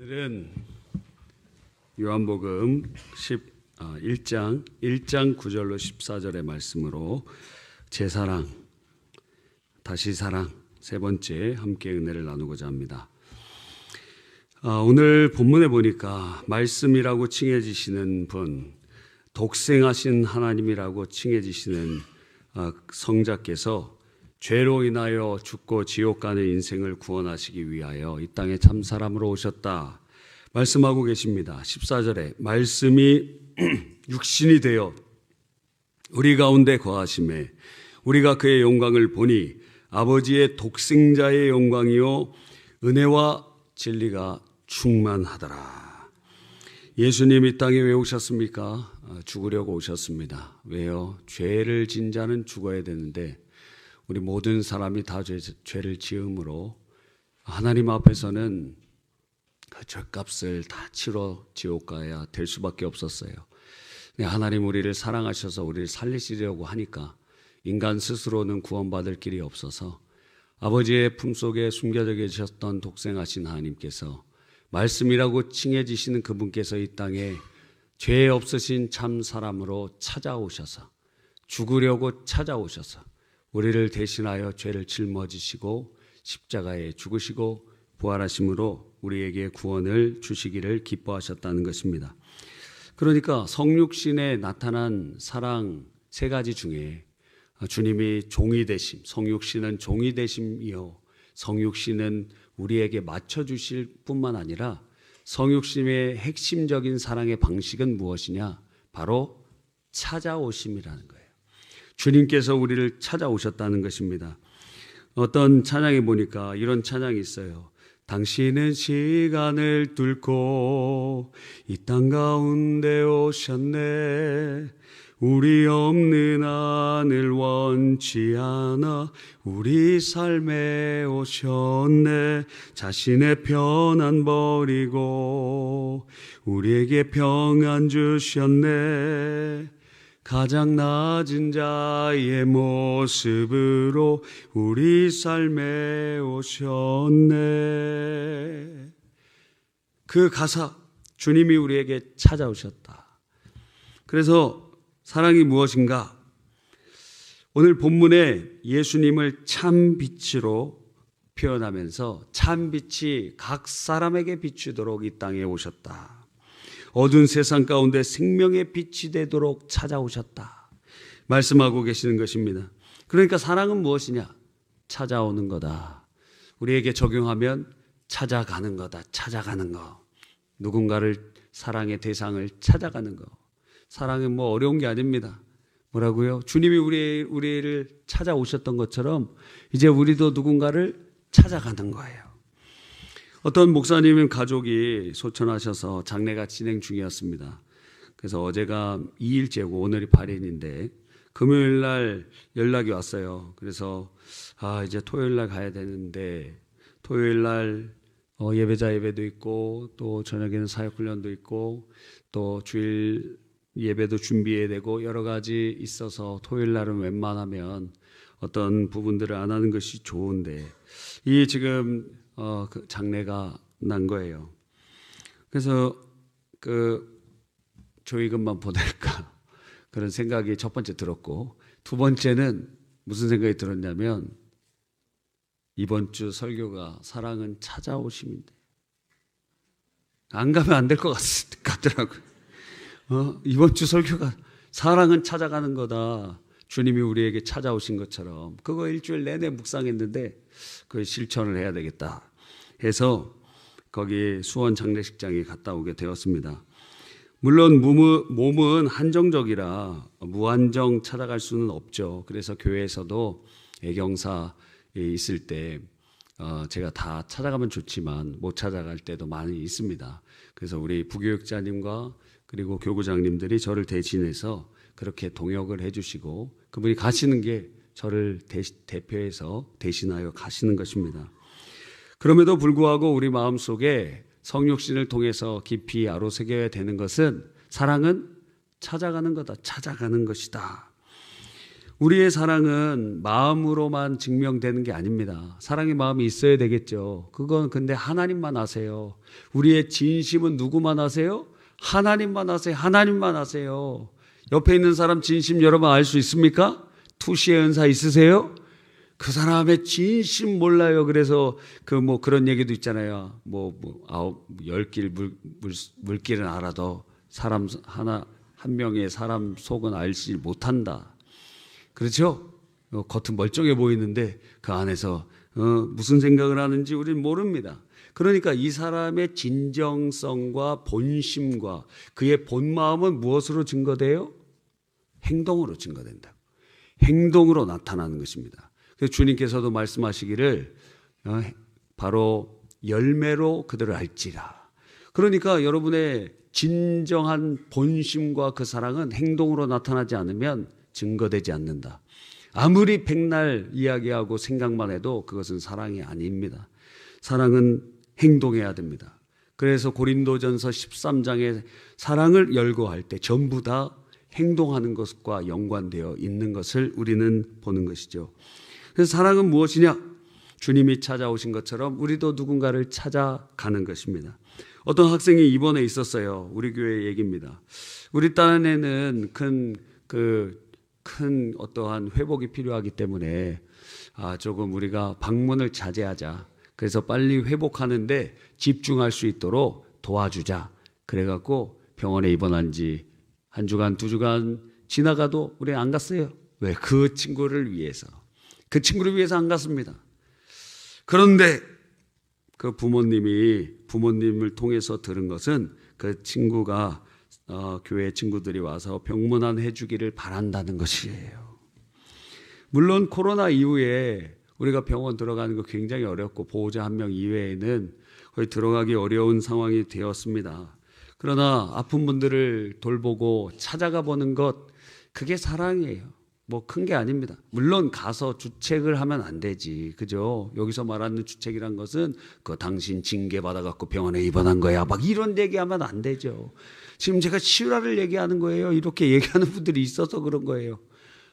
오늘은 요한복음 1장 9절로 14절의 말씀으로 제사랑, 다시 사랑 세 번째 함께 은혜를 나누고자 합니다. 오늘 본문에 보니까 말씀이라고 칭해지시는 분, 독생하신 하나님이라고 칭해지시는 성자께서 죄로 인하여 죽고 지옥 가는 인생을 구원하시기 위하여 이 땅에 참 사람으로 오셨다 말씀하고 계십니다. 14절에 말씀이 육신이 되어 우리 가운데 거하심에 우리가 그의 영광을 보니 아버지의 독생자의 영광이요 은혜와 진리가 충만하더라. 예수님 이 땅에 왜 오셨습니까? 죽으려고 오셨습니다. 왜요? 죄를 진 자는 죽어야 되는데 우리 모든 사람이 다 죄를 지음으로 하나님 앞에서는 그 죄값을 다 치러 지옥 가야 될 수밖에 없었어요. 하나님 우리를 사랑하셔서 우리를 살리시려고 하니까 인간 스스로는 구원받을 길이 없어서 아버지의 품속에 숨겨져 계셨던 독생하신 하나님께서 말씀이라고 칭해지시는 그분께서 이 땅에 죄 없으신 참 사람으로 찾아오셔서 죽으려고 찾아오셔서 우리를 대신하여 죄를 짊어지시고 십자가에 죽으시고 부활하심으로 우리에게 구원을 주시기를 기뻐하셨다는 것입니다. 그러니까 성육신에 나타난 사랑 세 가지 중에 주님이 종이 되심, 성육신은 종이 되심이요 성육신은 우리에게 맞춰주실 뿐만 아니라 성육신의 핵심적인 사랑의 방식은 무엇이냐? 바로 찾아오심이라는 거예요. 주님께서 우리를 찾아오셨다는 것입니다. 어떤 찬양에 보니까 이런 찬양이 있어요. 당신은 시간을 뚫고 이 땅 가운데 오셨네. 우리 없는 하늘 원치 않아 우리 삶에 오셨네. 자신의 편안 버리고 우리에게 평안 주셨네. 가장 낮은 자의 모습으로 우리 삶에 오셨네. 그 가사, 주님이 우리에게 찾아오셨다. 그래서 사랑이 무엇인가? 오늘 본문에 예수님을 참 빛으로 표현하면서 참 빛이 각 사람에게 비추도록 이 땅에 오셨다. 어두운 세상 가운데 생명의 빛이 되도록 찾아오셨다 말씀하고 계시는 것입니다. 그러니까 사랑은 무엇이냐? 찾아오는 거다. 우리에게 적용하면 찾아가는 거다. 찾아가는 거. 누군가를 사랑의 대상을 찾아가는 거. 사랑은 뭐 어려운 게 아닙니다. 뭐라고요? 주님이 우리를 찾아오셨던 것처럼 이제 우리도 누군가를 찾아가는 거예요. 어떤 목사님 가족이 소천하셔서 장례가 진행 중이었습니다. 그래서 어제가 2일째고 오늘이 8일인데 금요일 날 연락이 왔어요. 그래서 이제 토요일 날 가야 되는데 토요일 날 예배자 예배도 있고 또 저녁에는 사역훈련도 있고 또 주일 예배도 준비해야 되고 여러 가지 있어서 토요일 날은 웬만하면 어떤 부분들을 안 하는 것이 좋은데 이 지금 그 장례가 난 거예요. 그래서 그 조의금만 보낼까 그런 생각이 첫 번째 들었고 두 번째는 무슨 생각이 들었냐면 이번 주 설교가 사랑은 찾아오심인데 안 가면 안 될 것 같더라고요. 이번 주 설교가 사랑은 찾아가는 거다. 주님이 우리에게 찾아오신 것처럼 그거 일주일 내내 묵상했는데 그 실천을 해야 되겠다 해서 거기 수원 장례식장에 갔다 오게 되었습니다. 물론 몸은 한정적이라 무한정 찾아갈 수는 없죠. 그래서 교회에서도 애경사에 있을 때 제가 다 찾아가면 좋지만 못 찾아갈 때도 많이 있습니다. 그래서 우리 부교육자님과 그리고 교구장님들이 저를 대신해서 그렇게 동역을 해주시고 그분이 가시는 게 저를 대표해서 대신하여 가시는 것입니다. 그럼에도 불구하고 우리 마음속에 성육신을 통해서 깊이 아로새겨야 되는 것은 사랑은 찾아가는 거다. 찾아가는 것이다. 우리의 사랑은 마음으로만 증명되는 게 아닙니다. 사랑의 마음이 있어야 되겠죠. 그건 근데 하나님만 아세요. 우리의 진심은 누구만 아세요? 하나님만 아세요. 하나님만 아세요. 옆에 있는 사람 진심 여러분 알 수 있습니까? 투시의 은사 있으세요? 그 사람의 진심 몰라요. 그래서 그런 얘기도 있잖아요. 열 길 물길은 알아도 사람 한 명의 사람 속은 알지 못한다. 그렇죠? 겉은 멀쩡해 보이는데 그 안에서 무슨 생각을 하는지 우리는 모릅니다. 그러니까 이 사람의 진정성과 본심과 그의 본 마음은 무엇으로 증거돼요? 행동으로 증거된다. 행동으로 나타나는 것입니다. 그래서 주님께서도 말씀하시기를 바로 열매로 그들을 알지라. 그러니까 여러분의 진정한 본심과 그 사랑은 행동으로 나타나지 않으면 증거되지 않는다. 아무리 백날 이야기하고 생각만 해도 그것은 사랑이 아닙니다. 사랑은 행동해야 됩니다. 그래서 고린도전서 13장에 사랑을 열거할 때 전부 다 행동하는 것과 연관되어 있는 것을 우리는 보는 것이죠. 그래서 사랑은 무엇이냐? 주님이 찾아오신 것처럼 우리도 누군가를 찾아가는 것입니다. 어떤 학생이 이번에 있었어요. 우리 교회 얘기입니다. 우리 딴에는 큰 어떠한 회복이 필요하기 때문에 조금 우리가 방문을 자제하자. 그래서 빨리 회복하는데 집중할 수 있도록 도와주자. 그래갖고 병원에 입원한 지 한 주간, 두 주간 지나가도 우리 안 갔어요. 왜? 그 친구를 위해서. 그 친구를 위해서 안 갔습니다. 그런데 그 부모님을 통해서 들은 것은 그 친구가 교회 친구들이 와서 병문안 해주기를 바란다는 것이에요. 물론 코로나 이후에 우리가 병원 들어가는 거 굉장히 어렵고 보호자 한 명 이외에는 거의 들어가기 어려운 상황이 되었습니다. 그러나 아픈 분들을 돌보고 찾아가 보는 것, 그게 사랑이에요. 큰 게 아닙니다. 물론 가서 주책을 하면 안 되지. 그죠? 여기서 말하는 주책이란 것은 당신 징계 받아갖고 병원에 입원한 거야. 이런 얘기하면 안 되죠. 지금 제가 실화를 얘기하는 거예요. 이렇게 얘기하는 분들이 있어서 그런 거예요.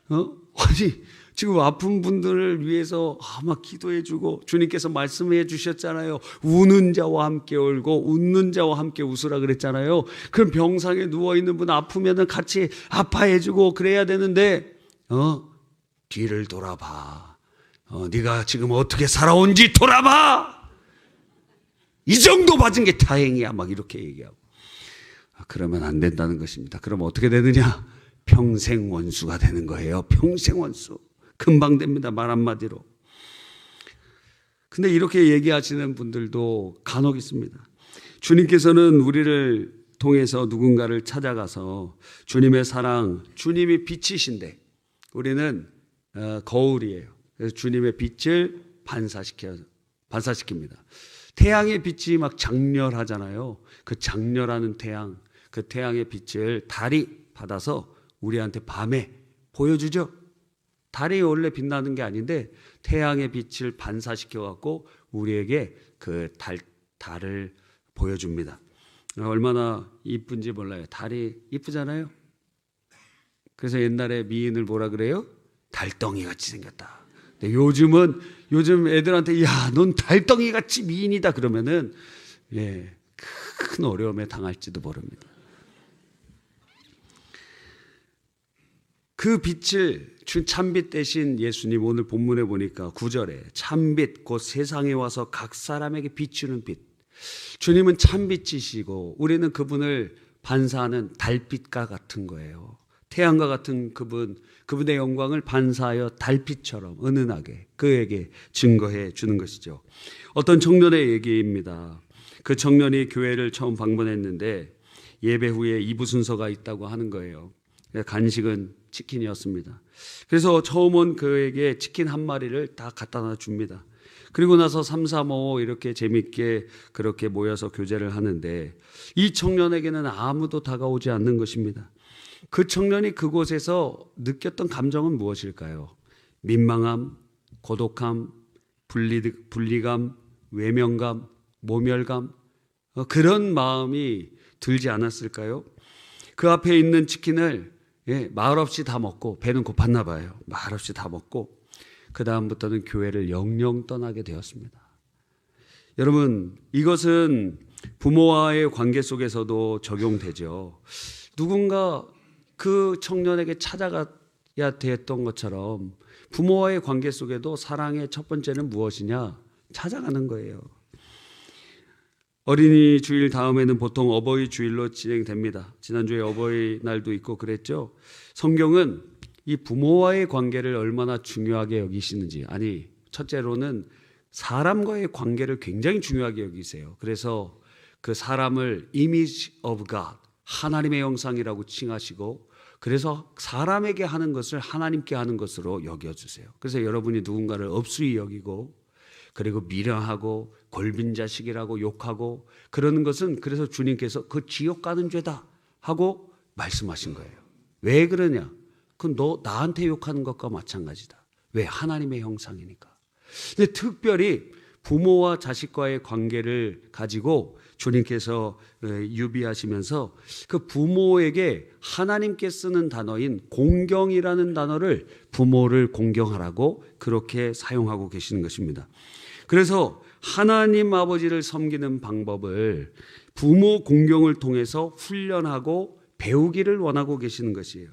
아니, 지금 아픈 분들을 위해서 기도해주고 주님께서 말씀해 주셨잖아요. 우는 자와 함께 울고 웃는 자와 함께 웃으라 그랬잖아요. 그럼 병상에 누워있는 분 아프면 같이 아파해주고 그래야 되는데 뒤를 돌아봐. 네가 지금 어떻게 살아온지 돌아봐. 이 정도 맞은 게 다행이야. 이렇게 얘기하고. 그러면 안 된다는 것입니다. 그럼 어떻게 되느냐? 평생 원수가 되는 거예요. 평생 원수. 금방 됩니다. 말 한마디로. 근데 이렇게 얘기하시는 분들도 간혹 있습니다. 주님께서는 우리를 통해서 누군가를 찾아가서 주님의 사랑, 주님이 빛이신데 우리는 거울이에요. 그래서 주님의 빛을 반사시킵니다. 태양의 빛이 장렬하잖아요. 그 장렬하는 태양, 그 태양의 빛을 달이 받아서 우리한테 밤에 보여주죠. 달이 원래 빛나는 게 아닌데 태양의 빛을 반사시켜 갖고 우리에게 그 달을 보여줍니다. 얼마나 이쁜지 몰라요. 달이 이쁘잖아요. 그래서 옛날에 미인을 뭐라 그래요? 달덩이 같이 생겼다. 근데 요즘 애들한테 넌 달덩이 같이 미인이다 그러면은 큰 어려움에 당할지도 모릅니다. 그 빛을 참빛 대신 예수님 오늘 본문에 보니까 9절에 참빛 곧 세상에 와서 각 사람에게 비추는 빛. 주님은 참빛이시고 우리는 그분을 반사하는 달빛과 같은 거예요. 태양과 같은 그분의 영광을 반사하여 달빛처럼 은은하게 그에게 증거해 주는 것이죠. 어떤 청년의 얘기입니다. 그 청년이 교회를 처음 방문했는데 예배 후에 2부 순서가 있다고 하는 거예요. 간식은 치킨이었습니다. 그래서 처음 온 그에게 치킨 한 마리를 다 갖다 줍니다. 그리고 나서 3, 4, 5 이렇게 재밌게 그렇게 모여서 교제를 하는데 이 청년에게는 아무도 다가오지 않는 것입니다. 그 청년이 그곳에서 느꼈던 감정은 무엇일까요? 민망함, 고독함, 분리감, 외면감, 모멸감, 그런 마음이 들지 않았을까요? 그 앞에 있는 치킨을 예, 말 없이 다 먹고 배는 고팠나 봐요. 말 없이 다 먹고 그 다음부터는 교회를 영영 떠나게 되었습니다. 여러분, 이것은 부모와의 관계 속에서도 적용되죠. 누군가 그 청년에게 찾아가야 됐던 것처럼 부모와의 관계 속에도 사랑의 첫 번째는 무엇이냐? 찾아가는 거예요. 어린이 주일 다음에는 보통 어버이 주일로 진행됩니다. 지난주에 어버이날도 있고 그랬죠. 성경은 이 부모와의 관계를 얼마나 중요하게 여기시는지, 아니 첫째로는 사람과의 관계를 굉장히 중요하게 여기세요. 그래서 그 사람을 image of God, 하나님의 형상이라고 칭하시고, 그래서 사람에게 하는 것을 하나님께 하는 것으로 여겨주세요. 그래서 여러분이 누군가를 업수히 여기고, 그리고 미련하고 골빈 자식이라고 욕하고 그러는 것은, 그래서 주님께서 그 지옥 가는 죄다 하고 말씀하신 거예요. 왜 그러냐? 그건 너 나한테 욕하는 것과 마찬가지다. 왜? 하나님의 형상이니까. 근데 특별히 부모와 자식과의 관계를 가지고 주님께서 유비하시면서 그 부모에게 하나님께 쓰는 단어인 공경이라는 단어를, 부모를 공경하라고 그렇게 사용하고 계시는 것입니다. 그래서 하나님 아버지를 섬기는 방법을 부모 공경을 통해서 훈련하고 배우기를 원하고 계시는 것이에요.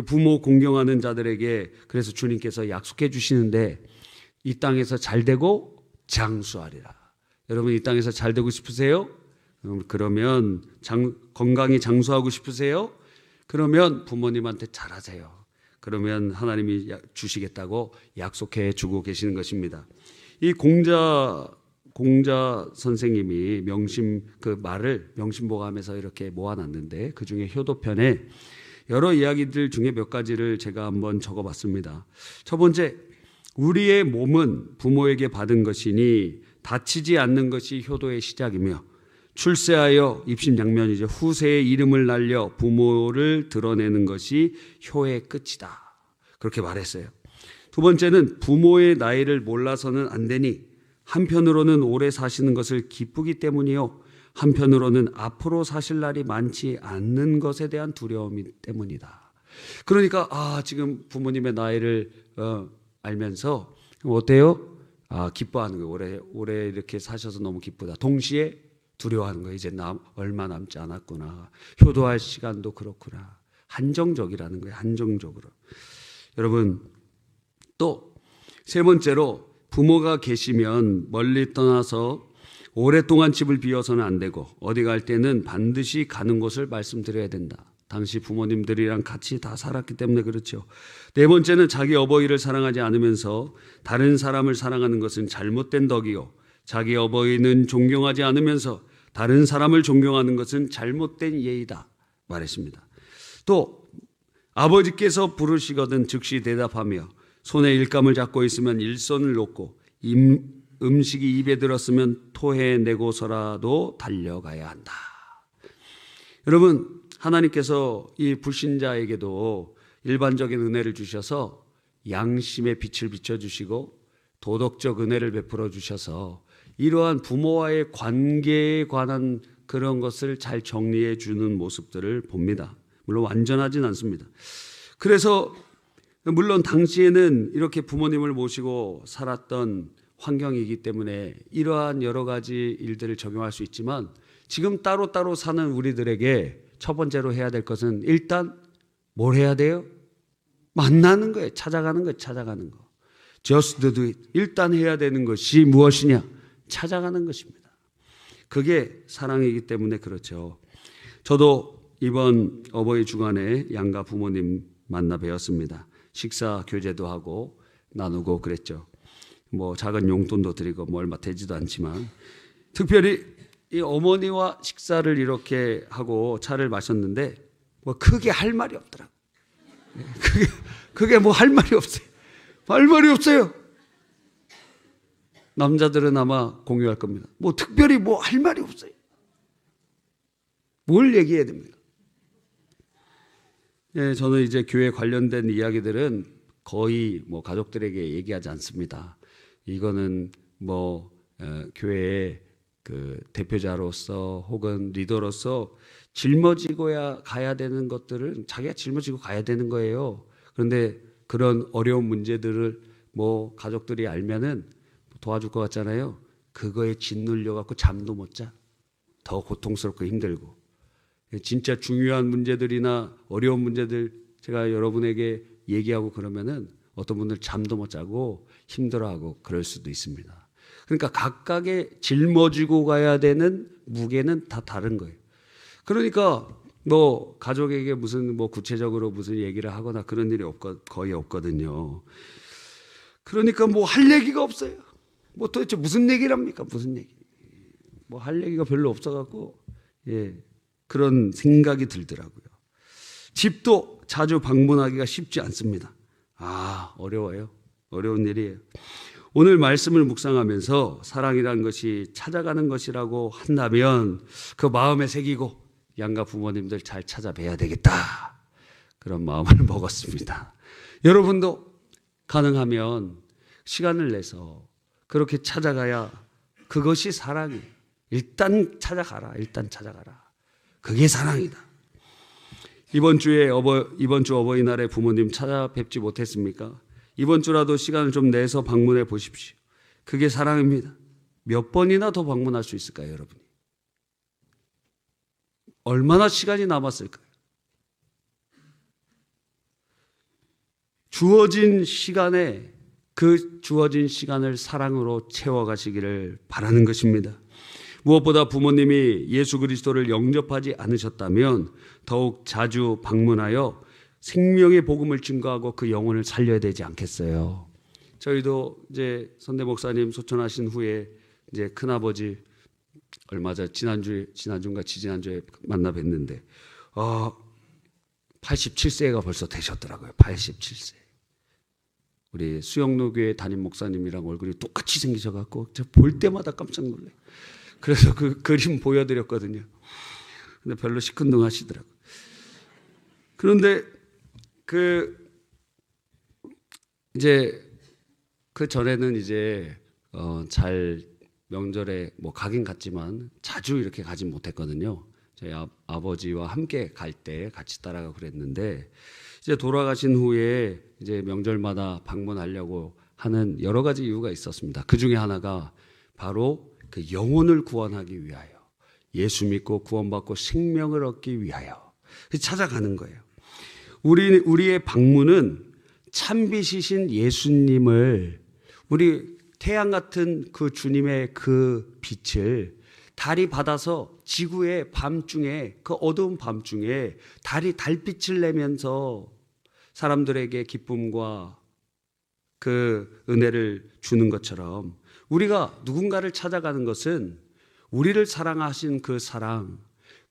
부모 공경하는 자들에게 그래서 주님께서 약속해 주시는데, 이 땅에서 잘되고 장수하리라. 여러분, 이 땅에서 잘되고 싶으세요? 그러면 건강히 장수하고 싶으세요? 그러면 부모님한테 잘하세요. 그러면 하나님이 주시겠다고 약속해 주고 계시는 것입니다. 이 공자 선생님이 그 말을 명심보감에서 이렇게 모아놨는데, 그 중에 효도편에 여러 이야기들 중에 몇 가지를 제가 한번 적어봤습니다. 첫 번째, 우리의 몸은 부모에게 받은 것이니 다치지 않는 것이 효도의 시작이며, 출세하여 입신양면이죠. 후세의 이름을 날려 부모를 드러내는 것이 효의 끝이다. 그렇게 말했어요. 두 번째는 부모의 나이를 몰라서는 안 되니 한편으로는 오래 사시는 것을 기쁘기 때문이요, 한편으로는 앞으로 사실 날이 많지 않는 것에 대한 두려움 때문이다. 그러니까 지금 부모님의 나이를 알면서 어때요? 기뻐하는 거예요. 오래 이렇게 사셔서 너무 기쁘다. 동시에 두려워하는 거예요. 이제 얼마 남지 않았구나. 효도할 시간도 그렇구나. 한정적이라는 거예요. 한정적으로. 여러분, 또 세 번째로, 부모가 계시면 멀리 떠나서 오랫동안 집을 비워서는 안 되고, 어디 갈 때는 반드시 가는 곳을 말씀드려야 된다. 당시 부모님들이랑 같이 다 살았기 때문에 그렇죠. 네 번째는 자기 어버이를 사랑하지 않으면서 다른 사람을 사랑하는 것은 잘못된 덕이요, 자기 어버이는 존경하지 않으면서 다른 사람을 존경하는 것은 잘못된 예의다 말했습니다. 또 아버지께서 부르시거든 즉시 대답하며, 손에 일감을 잡고 있으면 일손을 놓고, 음식이 입에 들었으면 토해내고서라도 달려가야 한다. 여러분, 하나님께서 이 불신자에게도 일반적인 은혜를 주셔서 양심의 빛을 비춰주시고 도덕적 은혜를 베풀어 주셔서 이러한 부모와의 관계에 관한 그런 것을 잘 정리해 주는 모습들을 봅니다. 물론 완전하진 않습니다. 그래서 물론 당시에는 이렇게 부모님을 모시고 살았던 환경이기 때문에 이러한 여러 가지 일들을 적용할 수 있지만, 지금 따로따로 사는 우리들에게 첫 번째로 해야 될 것은 일단 뭘 해야 돼요? 만나는 거예요. 찾아가는 거예요. 찾아가는 거. Just do it. 일단 해야 되는 것이 무엇이냐? 찾아가는 것입니다. 그게 사랑이기 때문에 그렇죠. 저도 이번 어버이 주간에 양가 부모님 만나 뵈었습니다. 식사 교제도 하고 나누고 그랬죠. 뭐 작은 용돈도 드리고 뭐 얼마 되지도 않지만, 특별히 이 어머니와 식사를 이렇게 하고 차를 마셨는데 뭐 크게 할 말이 없더라고. 그게 뭐 할 말이 없어요. 할 말이 없어요. 남자들은 아마 공유할 겁니다. 뭐 특별히 뭐 할 말이 없어요. 뭘 얘기해야 됩니까? 예, 저는 이제 교회 관련된 이야기들은 거의 뭐 가족들에게 얘기하지 않습니다. 이거는 뭐 교회에 그 대표자로서 혹은 리더로서 짊어지고야 가야 되는 것들을 자기가 짊어지고 가야 되는 거예요. 그런데 그런 어려운 문제들을 뭐 가족들이 알면은 도와줄 것 같잖아요. 그거에 짓눌려 갖고 잠도 못 자. 더 고통스럽고 힘들고. 진짜 중요한 문제들이나 어려운 문제들 제가 여러분에게 얘기하고 그러면은 어떤 분들 잠도 못 자고 힘들어하고 그럴 수도 있습니다. 그러니까 각각의 짊어지고 가야 되는 무게는 다 다른 거예요. 그러니까 뭐 가족에게 무슨 뭐 구체적으로 무슨 얘기를 하거나 그런 일이 거의 없거든요. 그러니까 뭐 할 얘기가 없어요. 뭐 도대체 무슨 얘기를 합니까? 무슨 얘기? 뭐 할 얘기가 별로 없어갖고 그런 생각이 들더라고요. 집도 자주 방문하기가 쉽지 않습니다. 어려워요. 어려운 일이에요. 오늘 말씀을 묵상하면서 사랑이라는 것이 찾아가는 것이라고 한다면 그 마음에 새기고 양가 부모님들 잘 찾아뵈야 되겠다. 그런 마음을 먹었습니다. 여러분도 가능하면 시간을 내서 그렇게 찾아가야 그것이 사랑이에요. 일단 찾아가라. 일단 찾아가라. 그게 사랑이다. 이번 주 어버이날에 부모님 찾아뵙지 못했습니까? 이번 주라도 시간을 좀 내서 방문해 보십시오. 그게 사랑입니다. 몇 번이나 더 방문할 수 있을까요, 여러분이? 얼마나 시간이 남았을까요? 주어진 시간에 그 주어진 시간을 사랑으로 채워가시기를 바라는 것입니다. 무엇보다 부모님이 예수 그리스도를 영접하지 않으셨다면 더욱 자주 방문하여 생명의 복음을 증거하고 그 영혼을 살려야 되지 않겠어요. 저희도 이제 선대 목사님 소천하신 후에 이제 큰아버지 얼마 전 지난주인가 지지난주에 만나 뵀는데 87세가 벌써 되셨더라고요. 87세. 우리 수영로교회 담임 목사님이랑 얼굴이 똑같이 생기셔갖고 제가 볼 때마다 깜짝 놀래요. 그래서 그 그림 보여드렸거든요. 근데 별로 시큰둥하시더라고요. 그런데 이제 그 전에는 이제 잘 명절에 뭐 가긴 갔지만 자주 이렇게 가진 못했거든요. 저희 아버지와 함께 갈 때 같이 따라가고 그랬는데 이제 돌아가신 후에 이제 명절마다 방문하려고 하는 여러 가지 이유가 있었습니다. 그 중에 하나가 바로 그 영혼을 구원하기 위하여, 예수 믿고 구원받고 생명을 얻기 위하여 찾아가는 거예요. 우리의 방문은 참빛이신 예수님을, 우리 태양 같은 그 주님의 그 빛을 달이 받아서 지구의 밤중에, 그 어두운 밤중에 달빛을 내면서 사람들에게 기쁨과 그 은혜를 주는 것처럼 우리가 누군가를 찾아가는 것은 우리를 사랑하신 그 사랑,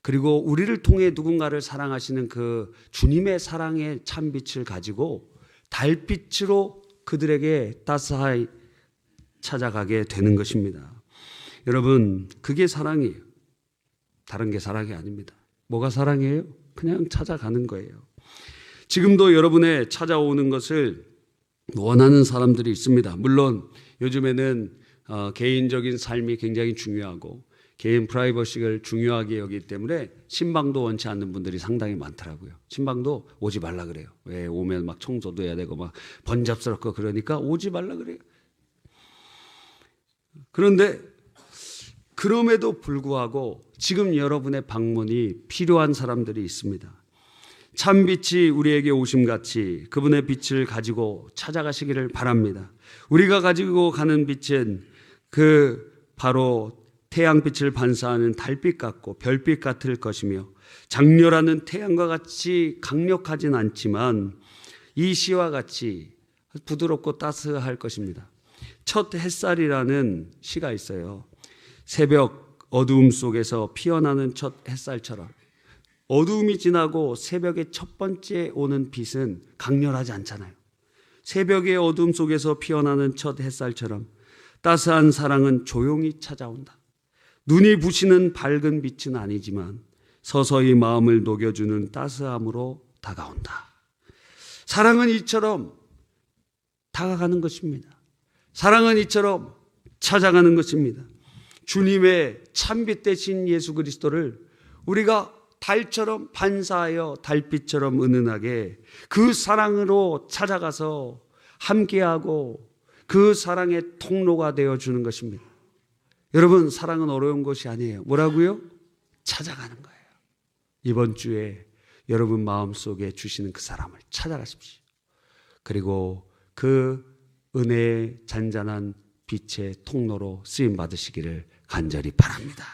그리고 우리를 통해 누군가를 사랑하시는 그 주님의 사랑의 참빛을 가지고 달빛으로 그들에게 따스하게 찾아가게 되는 것입니다. 여러분, 그게 사랑이에요. 다른 게 사랑이 아닙니다. 뭐가 사랑이에요? 그냥 찾아가는 거예요. 지금도 여러분의 찾아오는 것을 원하는 사람들이 있습니다. 물론 요즘에는 개인적인 삶이 굉장히 중요하고 개인 프라이버시를 중요하게 여기기 때문에 신방도 원치 않는 분들이 상당히 많더라고요. 신방도 오지 말라 그래요. 왜? 오면 막 청소도 해야 되고 막 번잡스럽고 그러니까 오지 말라 그래요. 그런데 그럼에도 불구하고 지금 여러분의 방문이 필요한 사람들이 있습니다. 참빛이 우리에게 오심같이 그분의 빛을 가지고 찾아가시기를 바랍니다. 우리가 가지고 가는 빛은 바로 태양빛을 반사하는 달빛 같고 별빛 같을 것이며 장렬하는 태양과 같이 강력하진 않지만 이 시와 같이 부드럽고 따스할 것입니다. 첫 햇살이라는 시가 있어요. 새벽 어두움 속에서 피어나는 첫 햇살처럼 어두움이 지나고 새벽의 첫 번째 오는 빛은 강렬하지 않잖아요. 새벽의 어둠 속에서 피어나는 첫 햇살처럼 따스한 사랑은 조용히 찾아온다. 눈이 부시는 밝은 빛은 아니지만 서서히 마음을 녹여주는 따스함으로 다가온다. 사랑은 이처럼 다가가는 것입니다. 사랑은 이처럼 찾아가는 것입니다. 주님의 참빛 되신 예수 그리스도를 우리가 달처럼 반사하여 달빛처럼 은은하게 그 사랑으로 찾아가서 함께하고 그 사랑의 통로가 되어주는 것입니다. 여러분, 사랑은 어려운 것이 아니에요. 뭐라고요? 찾아가는 거예요. 이번 주에 여러분 마음속에 주시는 그 사람을 찾아가십시오. 그리고 그 은혜의 잔잔한 빛의 통로로 쓰임 받으시기를 간절히 바랍니다.